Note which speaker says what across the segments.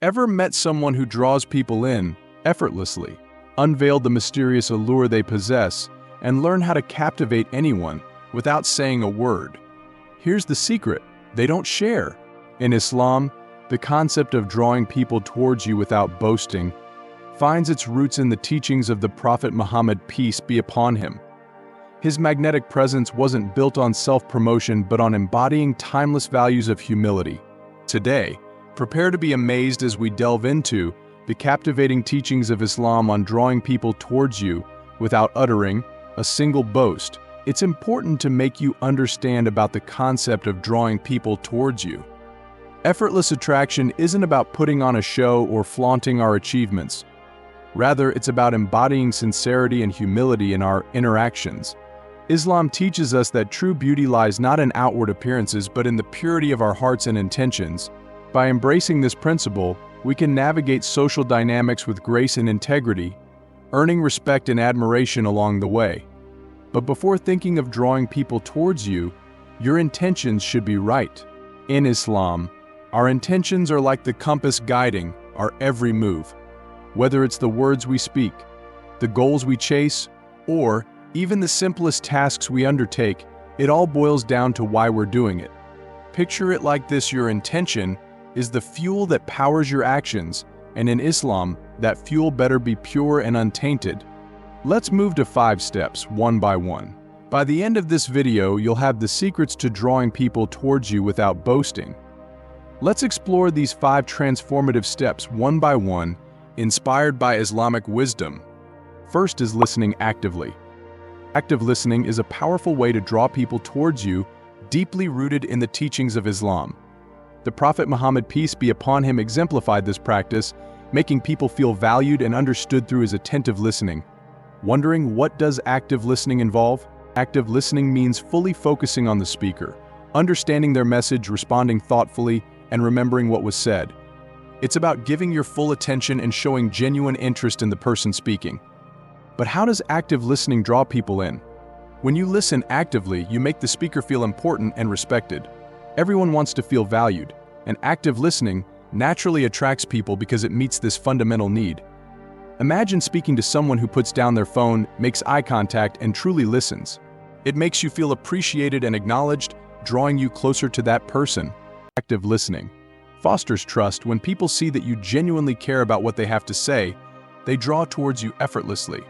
Speaker 1: Ever met someone who draws people in, effortlessly, unveil the mysterious allure they possess, and learn how to captivate anyone without saying a word? Here's the secret: they don't share. In Islam, the concept of drawing people towards you without boasting finds its roots in the teachings of the Prophet Muhammad, peace be upon him. His magnetic presence wasn't built on self-promotion but on embodying timeless values of humility. Today, prepare to be amazed as we delve into the captivating teachings of Islam on drawing people towards you without uttering a single boast. It's important to make you understand about the concept of drawing people towards you. Effortless attraction isn't about putting on a show or flaunting our achievements. Rather, it's about embodying sincerity and humility in our interactions. Islam teaches us that true beauty lies not in outward appearances but in the purity of our hearts and intentions. By embracing this principle, we can navigate social dynamics with grace and integrity, earning respect and admiration along the way. But before thinking of drawing people towards you, your intentions should be right. In Islam, our intentions are like the compass guiding our every move. Whether it's the words we speak, the goals we chase, or even the simplest tasks we undertake, it all boils down to why we're doing it. Picture it like this: your intention is the fuel that powers your actions, and in Islam, that fuel better be pure and untainted. Let's move to 5 steps, one by one. By the end of this video, you'll have the secrets to drawing people towards you without boasting. Let's explore these 5 transformative steps one by one, inspired by Islamic wisdom. First is listening actively. Active listening is a powerful way to draw people towards you, deeply rooted in the teachings of Islam. The Prophet Muhammad, peace be upon him, exemplified this practice, making people feel valued and understood through his attentive listening. Wondering, what does active listening involve? Active listening means fully focusing on the speaker, understanding their message, responding thoughtfully, and remembering what was said. It's about giving your full attention and showing genuine interest in the person speaking. But how does active listening draw people in? When you listen actively, you make the speaker feel important and respected. Everyone wants to feel valued, and active listening naturally attracts people because it meets this fundamental need. Imagine speaking to someone who puts down their phone, makes eye contact, and truly listens. It makes you feel appreciated and acknowledged, drawing you closer to that person. Active listening fosters trust. When people see that you genuinely care about what they have to say, they draw towards you effortlessly.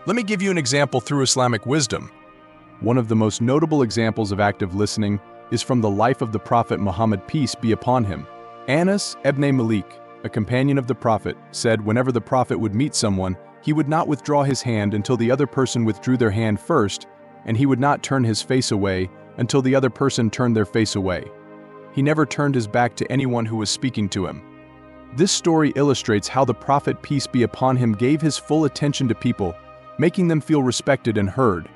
Speaker 1: Let me give you an example through Islamic wisdom. One of the most notable examples of active listening is from the life of the Prophet Muhammad, peace be upon him. Anas ibn Malik, a companion of the Prophet, said whenever the Prophet would meet someone, he would not withdraw his hand until the other person withdrew their hand first, and he would not turn his face away until the other person turned their face away. He never turned his back to anyone who was speaking to him. This story illustrates how the Prophet, peace be upon him, gave his full attention to people, making them feel respected and heard.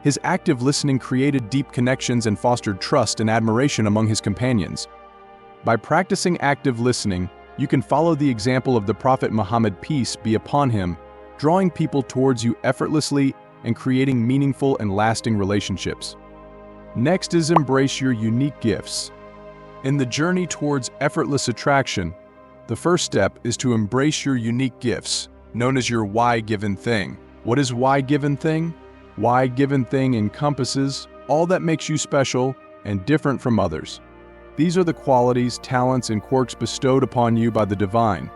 Speaker 1: His active listening created deep connections and fostered trust and admiration among his companions. By practicing active listening, you can follow the example of the Prophet Muhammad, peace be upon him, drawing people towards you effortlessly and creating meaningful and lasting relationships. Next is embrace your unique gifts. In the journey towards effortless attraction, the first step is to embrace your unique gifts, known as your why-given thing. What is why-given thing? Why-given thing encompasses all that makes you special and different from others. These are the qualities, talents, and quirks bestowed upon you by the divine.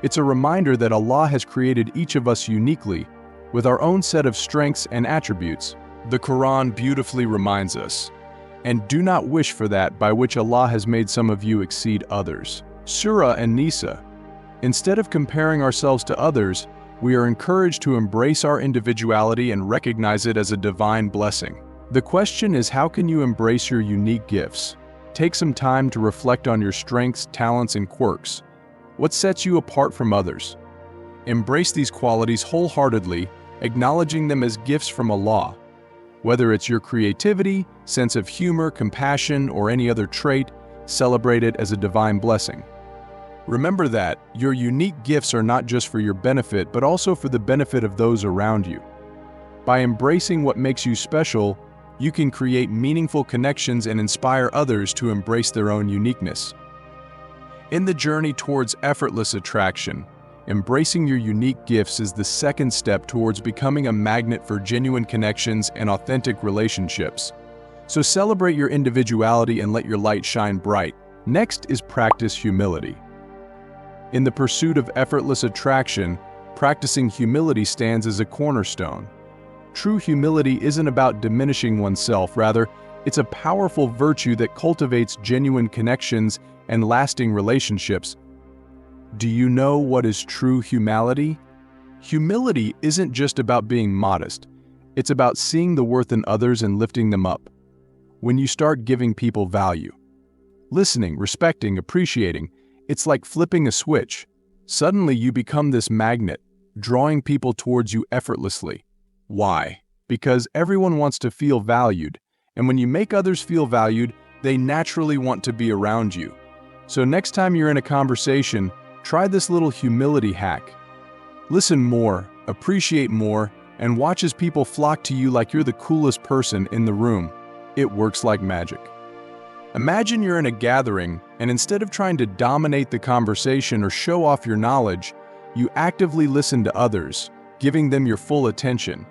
Speaker 1: It's a reminder that Allah has created each of us uniquely, with our own set of strengths and attributes. The Quran beautifully reminds us, "And do not wish for that by which Allah has made some of you exceed others." Surah An-Nisa. Instead of comparing ourselves to others, we are encouraged to embrace our individuality and recognize it as a divine blessing. The question is, how can you embrace your unique gifts? Take some time to reflect on your strengths, talents, and quirks. What sets you apart from others? Embrace these qualities wholeheartedly, acknowledging them as gifts from Allah. Whether it's your creativity, sense of humor, compassion, or any other trait, celebrate it as a divine blessing. Remember that your unique gifts are not just for your benefit, but also for the benefit of those around you. By embracing what makes you special, you can create meaningful connections and inspire others to embrace their own uniqueness. In the journey towards effortless attraction, embracing your unique gifts is the second step towards becoming a magnet for genuine connections and authentic relationships. So celebrate your individuality and let your light shine bright. Next is practice humility. In the pursuit of effortless attraction, practicing humility stands as a cornerstone. True humility isn't about diminishing oneself, rather, it's a powerful virtue that cultivates genuine connections and lasting relationships. Do you know what is true humility? Humility isn't just about being modest. It's about seeing the worth in others and lifting them up. When you start giving people value, listening, respecting, appreciating, it's like flipping a switch. Suddenly you become this magnet, drawing people towards you effortlessly. Why? Because everyone wants to feel valued, and when you make others feel valued, they naturally want to be around you. So next time you're in a conversation, try this little humility hack. Listen more, appreciate more, and watch as people flock to you like you're the coolest person in the room. It works like magic. Imagine you're in a gathering, and instead of trying to dominate the conversation or show off your knowledge, you actively listen to others, giving them your full attention.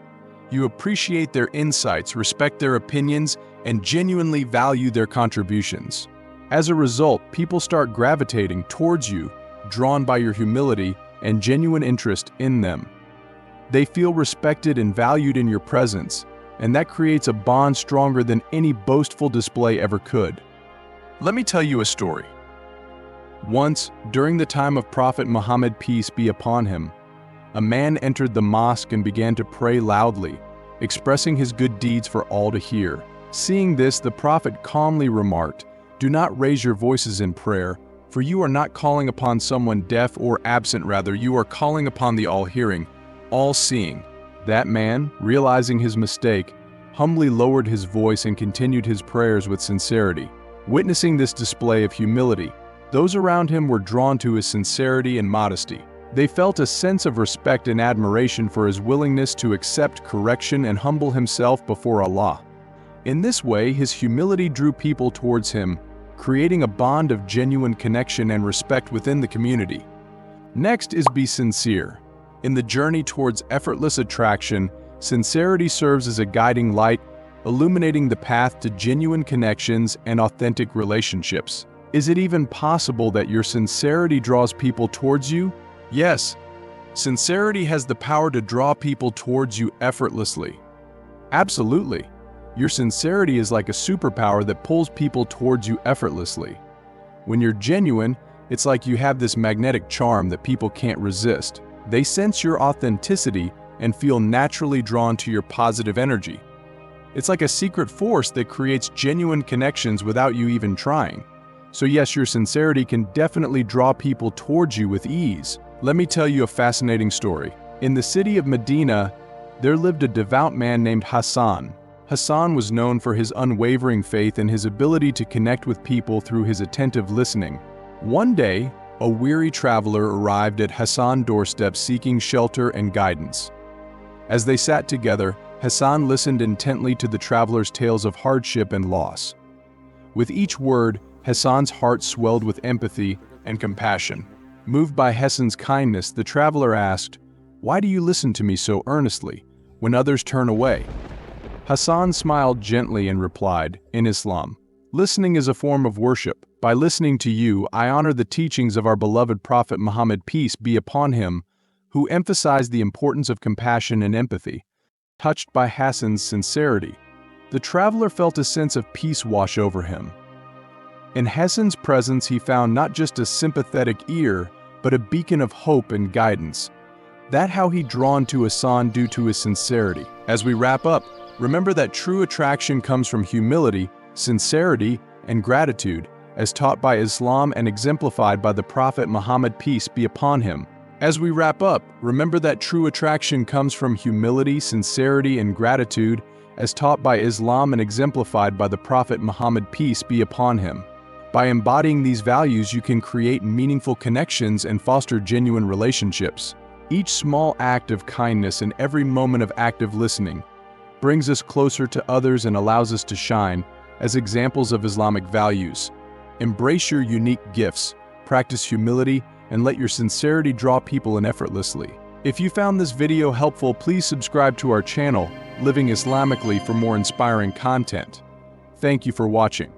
Speaker 1: You appreciate their insights, respect their opinions, and genuinely value their contributions. As a result, people start gravitating towards you, drawn by your humility and genuine interest in them. They feel respected and valued in your presence, and that creates a bond stronger than any boastful display ever could. Let me tell you a story. Once, during the time of Prophet Muhammad, peace be upon him, a man entered the mosque and began to pray loudly, expressing his good deeds for all to hear. Seeing this, the Prophet calmly remarked, "Do not raise your voices in prayer, for you are not calling upon someone deaf or absent, rather you are calling upon the all-hearing, all-seeing." That man, realizing his mistake, humbly lowered his voice and continued his prayers with sincerity. Witnessing this display of humility, those around him were drawn to his sincerity and modesty. They felt a sense of respect and admiration for his willingness to accept correction and humble himself before Allah. In this way, his humility drew people towards him, creating a bond of genuine connection and respect within the community. Next is be sincere. In the journey towards effortless attraction, sincerity serves as a guiding light, illuminating the path to genuine connections and authentic relationships. Is it even possible that your sincerity draws people towards you? Yes, sincerity has the power to draw people towards you effortlessly. Absolutely. Your sincerity is like a superpower that pulls people towards you effortlessly. When you're genuine, it's like you have this magnetic charm that people can't resist. They sense your authenticity and feel naturally drawn to your positive energy. It's like a secret force that creates genuine connections without you even trying. So yes, your sincerity can definitely draw people towards you with ease. Let me tell you a fascinating story. In the city of Medina, there lived a devout man named Hassan. Hassan was known for his unwavering faith and his ability to connect with people through his attentive listening. One day, a weary traveler arrived at Hassan's doorstep seeking shelter and guidance. As they sat together, Hassan listened intently to the traveler's tales of hardship and loss. With each word, Hassan's heart swelled with empathy and compassion. Moved by Hassan's kindness, the traveler asked, "Why do you listen to me so earnestly when others turn away?" Hassan smiled gently and replied, "In Islam, listening is a form of worship. By listening to you, I honor the teachings of our beloved Prophet Muhammad, peace be upon him, who emphasized the importance of compassion and empathy." Touched by Hassan's sincerity, the traveler felt a sense of peace wash over him. In Hassan's presence, he found not just a sympathetic ear, but a beacon of hope and guidance. That's how he drawn to Hassan due to his sincerity. As we wrap up, remember that true attraction comes from humility, sincerity, and gratitude, as taught by Islam and exemplified by the Prophet Muhammad, peace be upon him. As we wrap up, remember that true attraction comes from humility, sincerity, and gratitude, as taught by Islam and exemplified by the Prophet Muhammad, peace be upon him. By embodying these values, you can create meaningful connections and foster genuine relationships. Each small act of kindness and every moment of active listening brings us closer to others and allows us to shine as examples of Islamic values. Embrace your unique gifts, practice humility, and let your sincerity draw people in effortlessly. If you found this video helpful, please subscribe to our channel, Living Islamically, for more inspiring content. Thank you for watching.